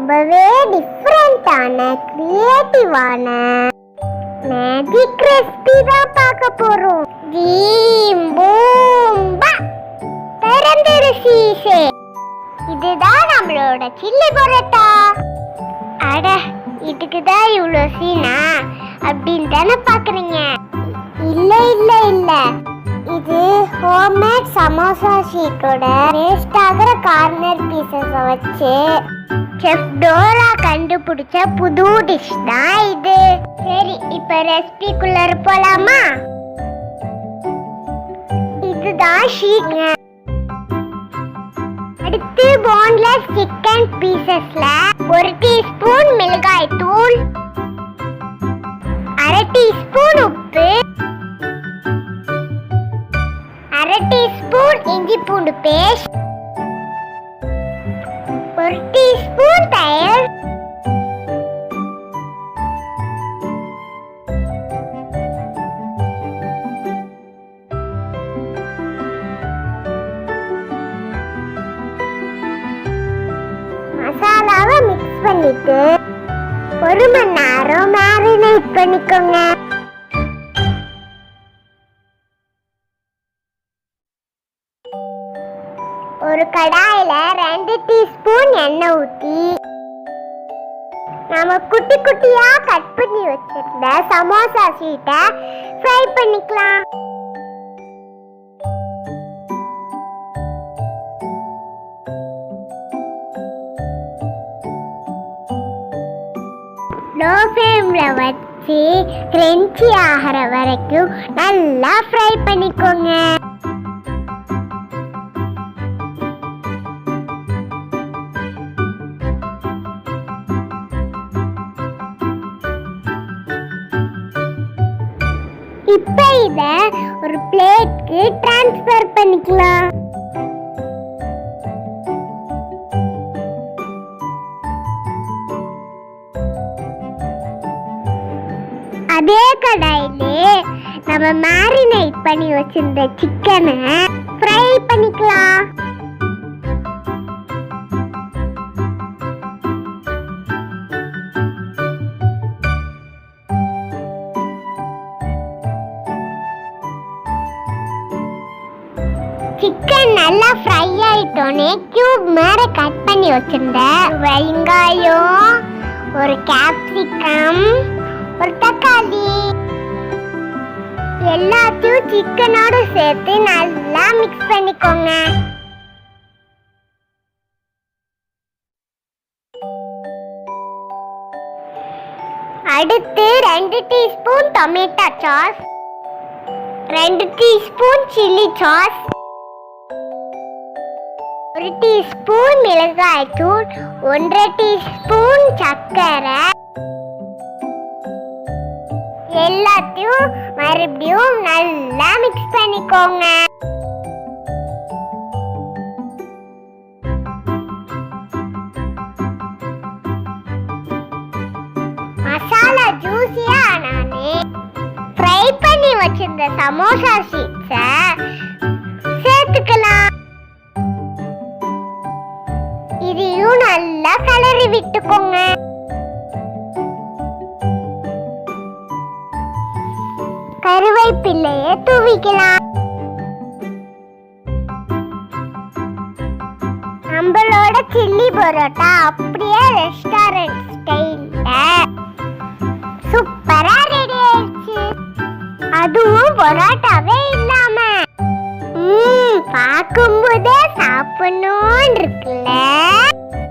ரொம்பவே டிஃப்ரெண்டான கிரியேட்டிவான magic recipe தான் பார்க்க போறோம். ஜீம் பூம் பா திறந்துரு சீசே. இதுதான் நம்மளோட சில்லி பரோட்டா. அட, இதுக்கு தான் இவ்வளோ சீனா அப்படின்னு தானே பார்க்குறீங்க? இல்லை இல்லை இல்லை, இது ஹோம்மேட் சமோசா ஷீட்டோட வேஸ்ட் ஆகிற கார்னர் பீசஸை வச்சு செஃப் டோரா கண்டுபிடிச்ச புது டிஷ் தான் இது. சரி, இப்போ ரெசிபிக்குள்ள போலாமா? இதுதான் ஷீட்ங்க. அடுத்து போன்லெஸ் சிக்கன் பீசஸ்ல 1 டீஸ்பூன் மிளகாய் தூள், 1/2 டீஸ்பூன் உப்பு, 1/2 டீஸ்பூன் இஞ்சி பூண்டு பேஸ்ட், 1 டீஸ்பூன் தயிர், மசாலாவை மிக்ஸ் பண்ணிட்டு 1 மணி நேரம் மேரினேட் பண்ணிக்கோங்க. ஒரு கடாயில 2 டீஸ்பூன் எண்ணெய் ஊற்றி நாம குட்டி குட்டியா கட் பண்ணி வச்சிருந்த சமோசா ஷீட்டை ஃப்ரை பண்ணிக்கலாம். லோ ஃப்ளேம்ல வச்சு கிரன்ச்சி ஆகிற வரைக்கும் நல்லா ஃப்ரை பண்ணிக்கோங்க. இப்போ இத ஒரு பிளேட்க்கு ட்ரான்ஸ்ஃபர் பண்ணிக்கலாம். அதே கடாயிலே நம்ம மேரினேட் பண்ணி வச்சிருந்த சிக்கனை ஃப்ரை பண்ணிக்கலாம். சிக்கன் நல்லா ஃப்ரை ஆயிட்டோன்னே கியூப் மாதிரி கட் பண்ணி வச்சிருந்த வெங்காயம், ஒரு கேப்சிகம், ஒரு தக்காளி எல்லாத்தையும் சிக்கனோட சேர்த்து நல்லா மிக்ஸ் பண்ணிக்கோங்க. அடுத்து 2 teaspoon tomato sauce, 2 teaspoon chilli sauce, 1 teaspoon மிளகாய் தூள், 1/2 டீஸ்பூன் சர்க்கரை எல்லாத்தையும் மறுபடியும் நல்லா மிக்ஸ் பண்ணிக்கோங்க. மசாலா ஜூஸியா ஆனானே ஃப்ரை பண்ணி வச்சிருந்த சமோசா ஷீட்ஸை சேர்த்துக்கலாம். இதையும் நல்லா கலரி விட்டுக்கோங்க. கருவேப்பிலையை தூவிக்கலாம். நம்மளோட சில்லி பரோட்டா அப்படியே ரெஸ்டாரண்ட் ஸ்டைல்ல சூப்பரா ரெடி ஆயிடுச்சு. அதுவும் பரோட்டாவே இல்லாம பார்க்கும்போதே சாப்பிடணும்னு இருக்குல்ல.